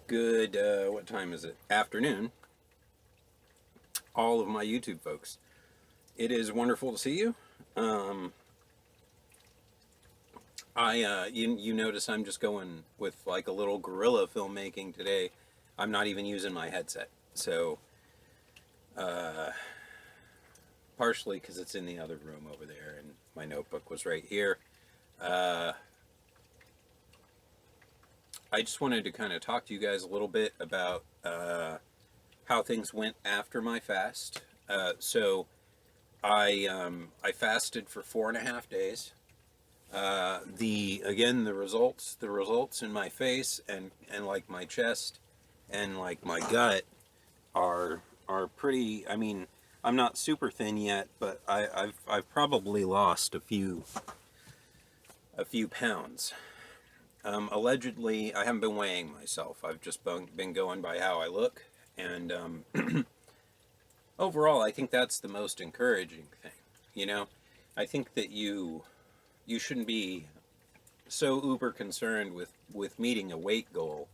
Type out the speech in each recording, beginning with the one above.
Good, what time is it? Afternoon, all of my YouTube folks. It is wonderful to see you. Um, you notice I'm just going with like a little guerrilla filmmaking today. I'm not even using my headset. So, uh, partially because it's in the other room over there and my notebook was right here. Uh, I just wanted to kind of talk to you guys a little bit about how things went after my fast. I fasted for 4.5 days. The results in my face and like my chest and like my gut are pretty. I mean, I'm not super thin yet, but I've probably lost a few pounds. Allegedly, I haven't been weighing myself. I've just been going by how I look, and overall, I think that's the most encouraging thing. You know, I think that you shouldn't be so uber concerned with meeting a weight goal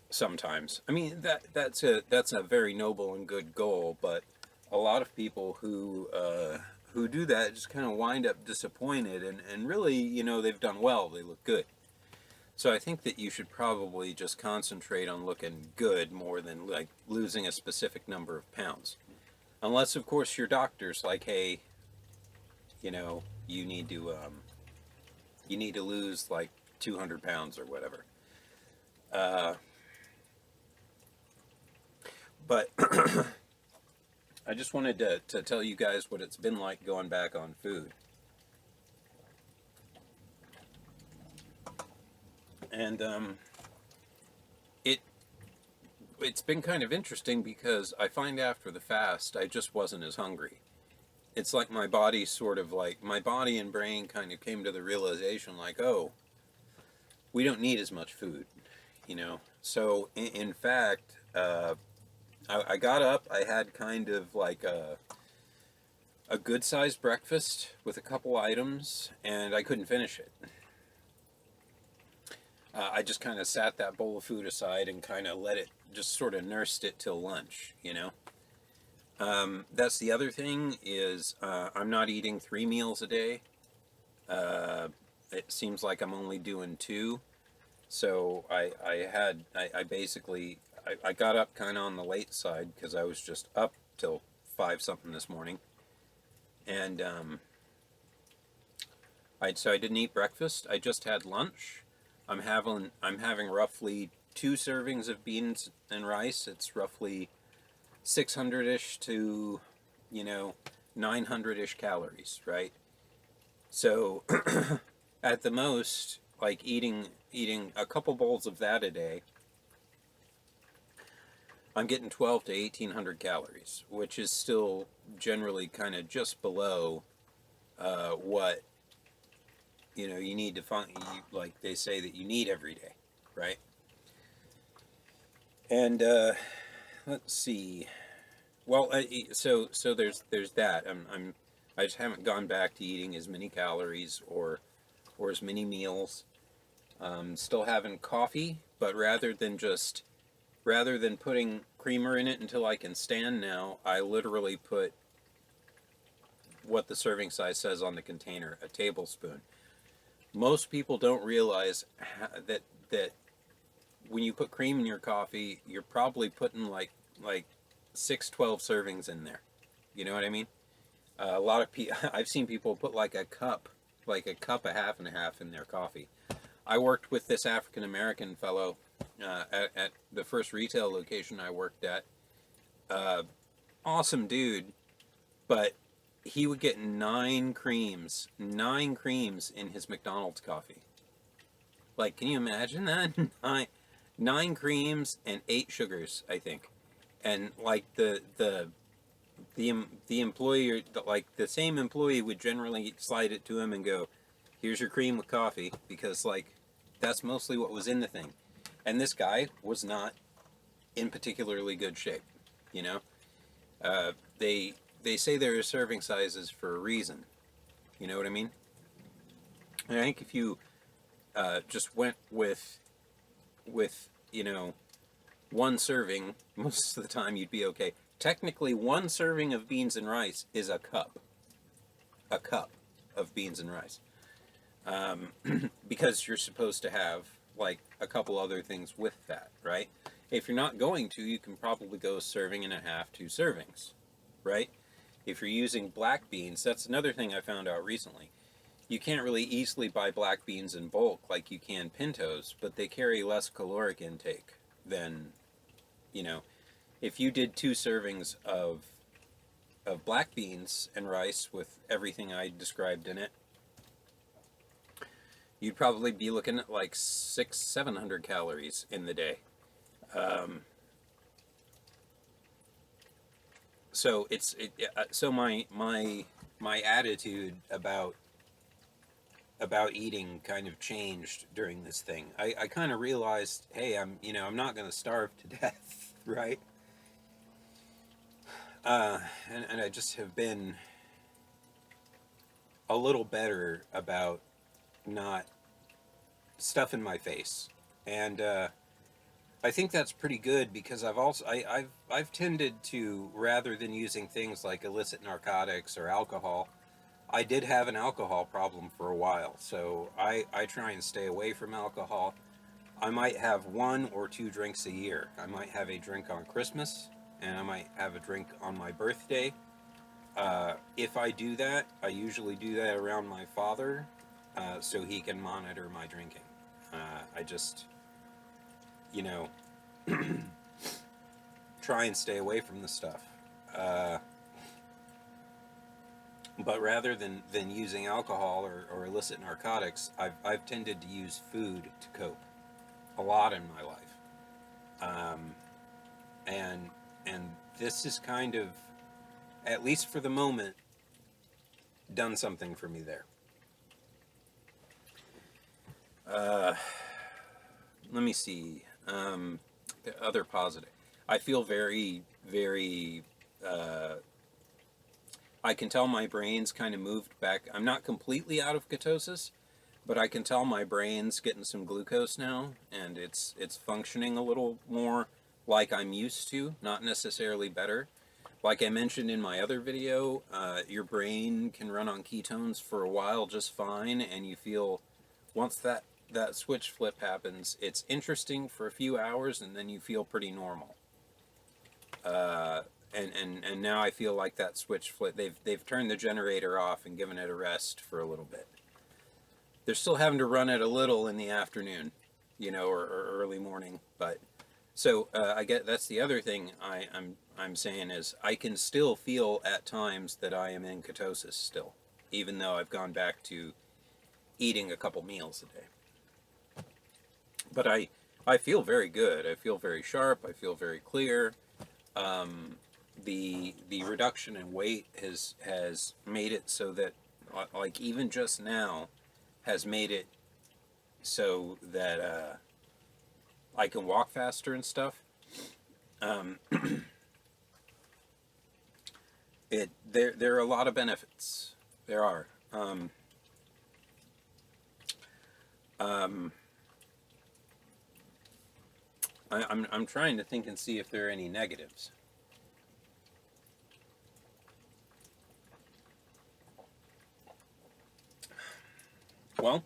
sometimes. I mean, that's a very noble and good goal, but a lot of people who do that just kind of wind up disappointed, and really, they've done well, they look good. So I think that you should probably just concentrate on looking good more than like losing a specific number of pounds. Unless, of course, your doctor's like, hey, you need to lose like 200 pounds or whatever. Uh, but I just wanted to tell you guys what it's been like going back on food. And it it's been kind of interesting because I find after the fast I just wasn't as hungry. It's like my body and brain kind of came to the realization like, oh, we don't need as much food. So in fact, I got up. I had kind of like a good sized breakfast with a couple items, and I couldn't finish it. I just kind of sat that bowl of food aside and kind of let it, just sort of nursed it till lunch. That's the other thing is I'm not eating 3 meals a day. Uh, it seems like I'm only doing two. So I basically, I got up kind of on the late side because I was just up till 5 something this morning. And so I didn't eat breakfast. I just had lunch. I'm having roughly 2 servings of beans and rice. It's roughly 600-ish to, 900-ish calories, right? So at the most, like eating a couple bowls of that a day, I'm getting 12 to 1800 calories, which is still generally kind of just below what you need to find. Like they say that you need every day, right? And let's see. Well, so there's that. I just haven't gone back to eating as many calories or as many meals. Still having coffee, but rather than putting creamer in it until I can stand now, I literally put what the serving size says on the container, a tablespoon. Most people don't realize that when you put cream in your coffee, you're probably putting like 6, 12 servings in there. You know what I mean? A lot of people, I've seen people put like a cup, a half and a half in their coffee. I worked with this African American fellow at the first retail location I worked at. Awesome dude, but he would get 9 creams in his McDonald's coffee. Like, can you imagine that? nine creams and 8 sugars, I think. And like the employee, like the same employee would generally slide it to him and go, "Here's your cream with coffee," because like that's mostly what was in the thing. And this guy was not in particularly good shape. You know, uh, they say there are serving sizes for a reason. You know what I mean? And I think just went with you know, one serving, most of the time you'd be okay. Technically, one serving of beans and rice is a cup of beans and rice, because you're supposed to have like a couple other things with that, right? If you're not going to, you can probably go a serving and a half, 2 servings, right? If you're using black beans, that's another thing I found out recently. You can't really easily buy black beans in bulk like you can pintos, but they carry less caloric intake than, you know, if you did 2 servings of black beans and rice with everything I described in it, you'd probably be looking at like 600-700 calories in the day. So so my attitude about eating kind of changed during this thing. I kind of realized, hey, I'm not going to starve to death, right? And I just have been a little better about not stuffing my face, and I think that's pretty good, because I've tended to, rather than using things like illicit narcotics or alcohol, I did have an alcohol problem for a while, so I try and stay away from alcohol. I might have 1 or 2 drinks a year. I might have a drink on Christmas, and I might have a drink on my birthday. If I do that, I usually do that around my father, so he can monitor my drinking. I just, you know, try and stay away from the stuff. But rather than using alcohol or illicit narcotics, I've tended to use food to cope a lot in my life. And this is kind of, at least for the moment, done something for me there. Let me see. The other positive. I feel very, very, I can tell my brain's kind of moved back. I'm not completely out of ketosis, but I can tell my brain's getting some glucose now, and it's functioning a little more like I'm used to, not necessarily better. Like I mentioned in my other video, your brain can run on ketones for a while just fine, and you feel, once that switch flip happens, it's interesting for a few hours, and then you feel pretty normal. And now I feel like that switch flip, they've turned the generator off and given it a rest for a little bit. They're still having to run it a little in the afternoon, or early morning, but so I get, that's the other thing I'm saying is I can still feel at times that I am in ketosis still, even though I've gone back to eating a couple meals a day. But I feel very good. I feel very sharp. I feel very clear. The reduction in weight has made it so that, like, even just now has made it so that I can walk faster and stuff. There are a lot of benefits. There are. I'm trying to think and see if there are any negatives. Well,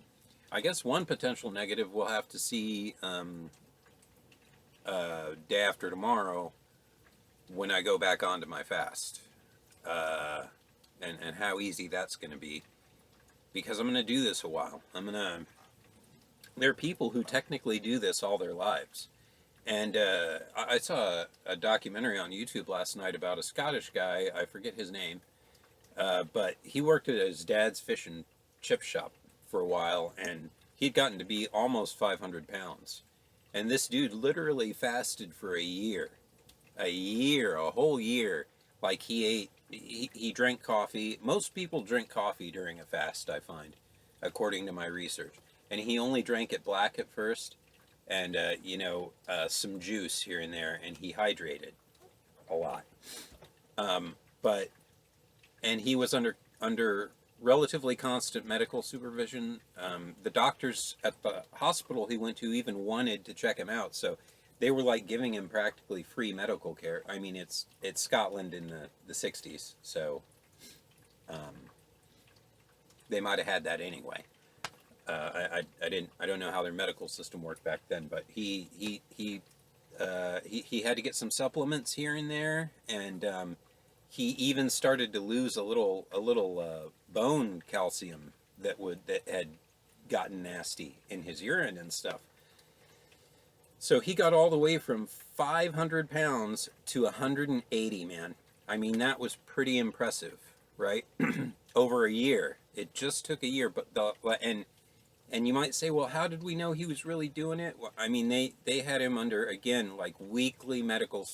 I guess one potential negative we'll have to see day after tomorrow when I go back onto my fast, and how easy that's going to be, because I'm going to do this a while. There are people who technically do this all their lives. And I saw a documentary on YouTube last night about a Scottish guy, I forget his name, but he worked at his dad's fish and chip shop for a while, and he'd gotten to be almost 500 pounds. And this dude literally fasted for a whole year. Like, he drank coffee. Most people drink coffee during a fast, I find, according to my research. And he only drank it black at first, and some juice here and there, and he hydrated a lot. And he was under relatively constant medical supervision. The doctors at the hospital he went to even wanted to check him out, so they were like giving him practically free medical care. I mean, it's Scotland in the 60s, so they might have had that anyway. I don't know how their medical system worked back then, but he had to get some supplements here and there, and he even started to lose a little bone calcium that had gotten nasty in his urine and stuff. So he got all the way from 500 pounds to 180, man. I mean, that was pretty impressive, right? Over a year. It just took a year, but and you might say, well, how did we know he was really doing it? Well, I mean, they had him under, again, like weekly medical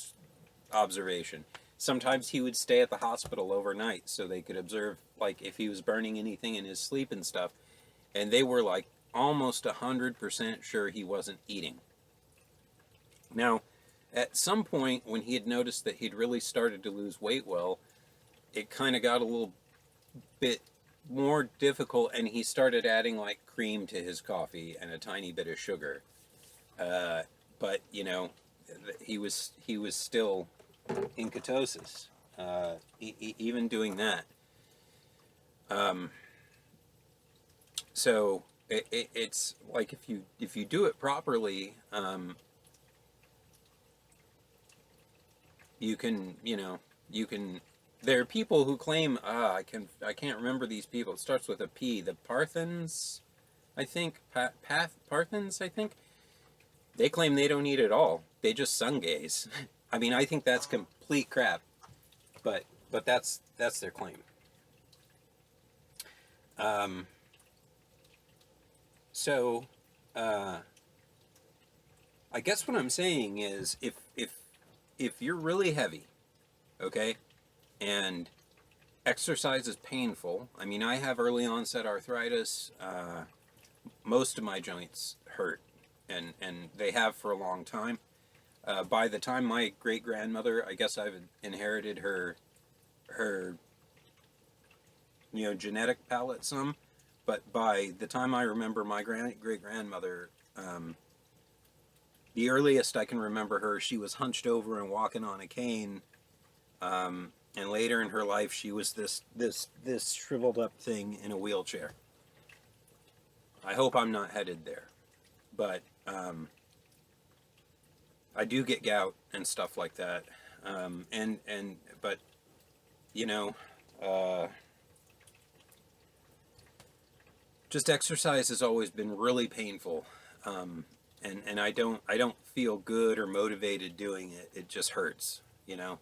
observation. Sometimes he would stay at the hospital overnight so they could observe, like, if he was burning anything in his sleep and stuff. And they were like almost 100% sure he wasn't eating. Now, at some point when he had noticed that he'd really started to lose weight, well, it kind of got a little bit more difficult, and he started adding like cream to his coffee and a tiny bit of sugar. But you know, he was still in ketosis, even doing that. So it's like if you do it properly, you can there are people who claim I can't remember these people. It starts with a P. The Parthens, I think. Parthens, I think. They claim they don't eat at all. They just sun gaze. I mean, I think that's complete crap. But that's their claim. So I guess what I'm saying is if you're really heavy, okay, and exercise is painful. I mean, I have early onset arthritis. Most of my joints hurt, and they have for a long time. By the time my great grandmother, I guess I've inherited her genetic palette some. But by the time I remember my great grandmother, the earliest I can remember her, she was hunched over and walking on a cane. And later in her life, she was this shriveled up thing in a wheelchair. I hope I'm not headed there, but I do get gout and stuff like that. But you know, just exercise has always been really painful, and I don't feel good or motivated doing it. It just hurts, you know.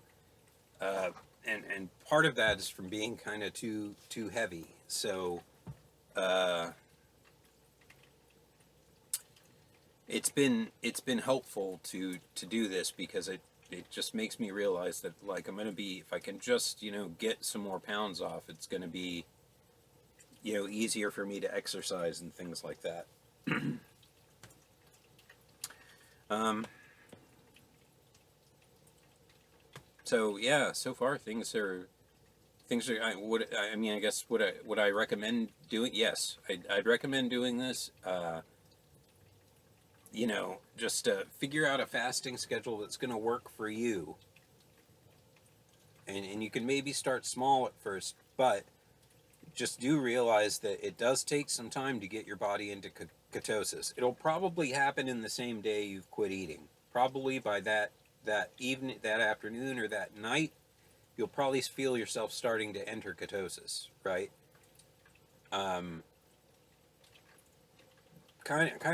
And part of that is from being kind of too heavy. So it's been helpful to do this because it just makes me realize that, like, I'm gonna be, if I can just get some more pounds off, it's gonna be easier for me to exercise and things like that. So yeah, so far things are. I mean, I guess would I recommend doing? Yes, I'd recommend doing this. Just figure out a fasting schedule that's going to work for you. And you can maybe start small at first, but just do realize that it does take some time to get your body into ketosis. It'll probably happen in the same day you've quit eating. Probably by that evening, that afternoon, or that night, you'll probably feel yourself starting to enter ketosis, right? Kind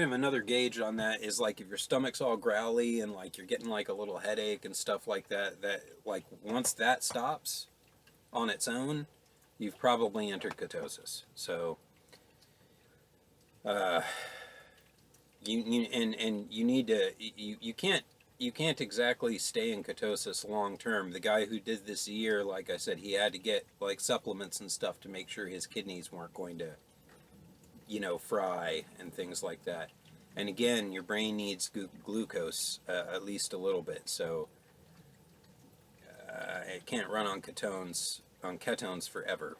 of another gauge on that is like if your stomach's all growly and like you're getting like a little headache and stuff like that. That like once that stops on its own, you've probably entered ketosis. So, you need to you can't exactly stay in ketosis long term. The guy who did this a year, like I said, he had to get like supplements and stuff to make sure his kidneys weren't going to fry and things like that. And again, your brain needs glucose at least a little bit, so it can't run on ketones forever.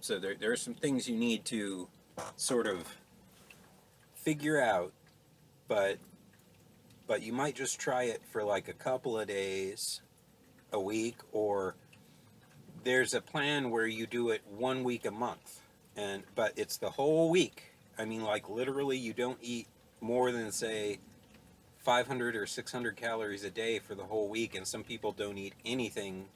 So there are some things you need to sort of figure out, but you might just try it for like a couple of days, a week, or there's a plan where you do it 1 week a month, but it's the whole week. I mean, like literally, you don't eat more than say 500 or 600 calories a day for the whole week, and some people don't eat anything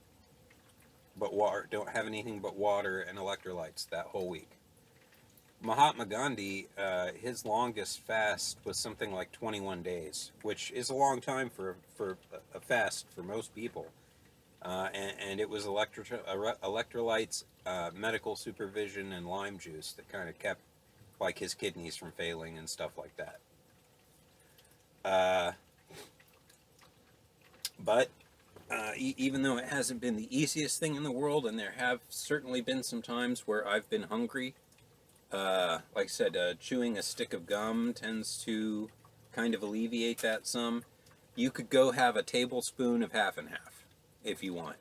but water, don't have anything but water and electrolytes that whole week. Mahatma Gandhi, his longest fast was something like 21 days, which is a long time for a fast for most people. And it was electrolytes, medical supervision, and lime juice that kind of kept like his kidneys from failing and stuff like that. But even though it hasn't been the easiest thing in the world, and there have certainly been some times where I've been hungry, like I said, chewing a stick of gum tends to kind of alleviate that some. You could go have a tablespoon of half and half if you want.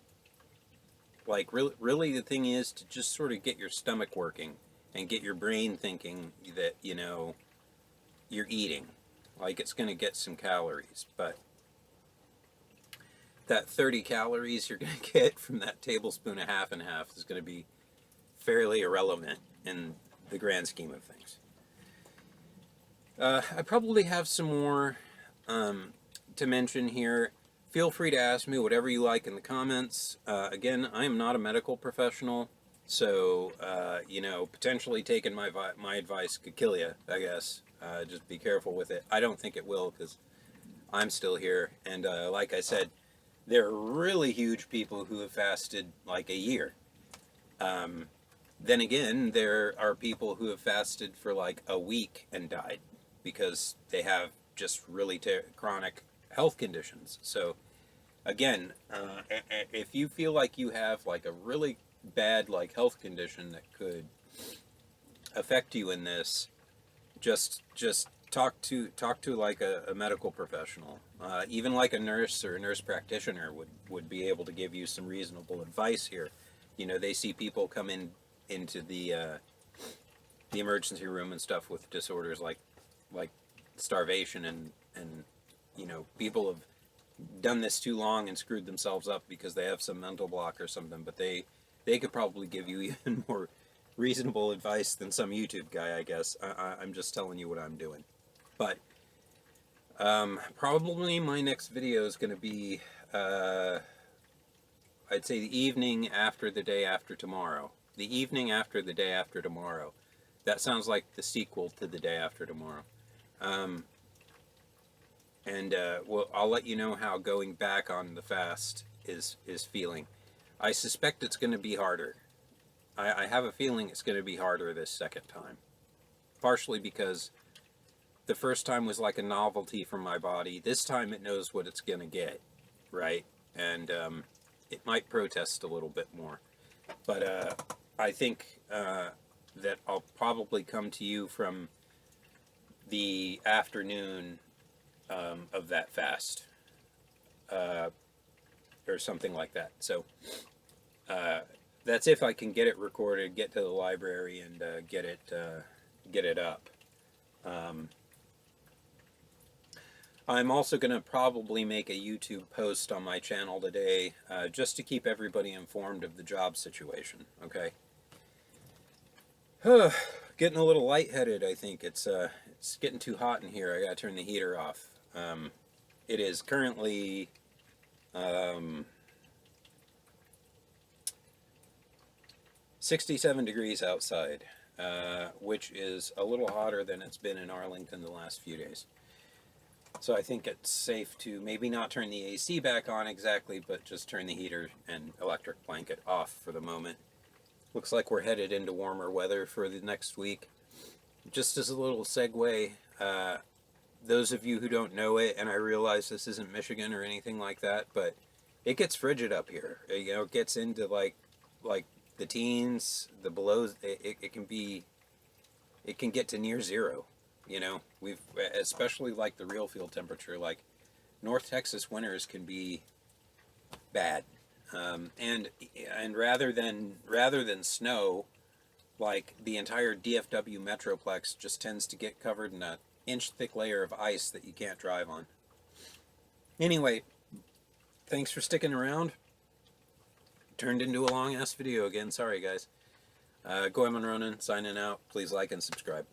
Like, really the thing is to just sort of get your stomach working and get your brain thinking that, you know, you're eating. Like, it's going to get some calories, but that 30 calories you're going to get from that tablespoon of half and half is going to be fairly irrelevant in the grand scheme of things. I probably have some more to mention here. Feel free to ask me whatever you like in the comments. Again, I am not a medical professional, so you know, potentially taking my advice could kill you, I guess. Just be careful with it. I don't think it will, because I'm still here, and like I said, there are really huge people who have fasted like a year. Then again, there are people who have fasted for like a week and died because they have just really chronic health conditions. So again, if you feel like you have like a really bad like health condition that could affect you in this, just talk to like a medical professional. Even like a nurse or a nurse practitioner would be able to give you some reasonable advice here. You know, they see people come into the emergency room and stuff with disorders like starvation, and you know, people have done this too long and screwed themselves up because they have some mental block or something, but they could probably give you even more reasonable advice than some YouTube guy, I guess. I'm just telling you what I'm doing. But probably my next video is going to be I'd say the evening after the day after tomorrow. The evening after the day after tomorrow. That sounds like the sequel to the day after tomorrow. Well, I'll let you know how going back on the fast is feeling. I suspect it's going to be harder. I have a feeling it's going to be harder this second time. Partially because the first time was like a novelty for my body. This time it knows what it's going to get, right? And it might protest a little bit more. But I think that I'll probably come to you from the afternoon of that fast, or something like that. So that's if I can get it recorded, get to the library, and get it up. I'm also going to probably make a YouTube post on my channel today, just to keep everybody informed of the job situation. Okay. Getting a little lightheaded. I think it's getting too hot in here. I gotta turn the heater off. It is currently 67 degrees outside, which is a little hotter than it's been in Arlington the last few days. So I think it's safe to maybe not turn the AC back on exactly, but just turn the heater and electric blanket off for the moment. Looks like we're headed into warmer weather for the next week. Just as a little segue, those of you who don't know it, and I realize this isn't Michigan or anything like that, but it gets frigid up here. You know, it gets into like the teens, the below. It can get to near zero. You know, we've, especially like the real field temperature, like North Texas winters can be bad. And rather than snow, like the entire DFW Metroplex just tends to get covered in an inch thick layer of ice that you can't drive on. Anyway, thanks for sticking around. Turned into a long ass video again. Sorry, guys. Goemonronin signing out. Please like and subscribe.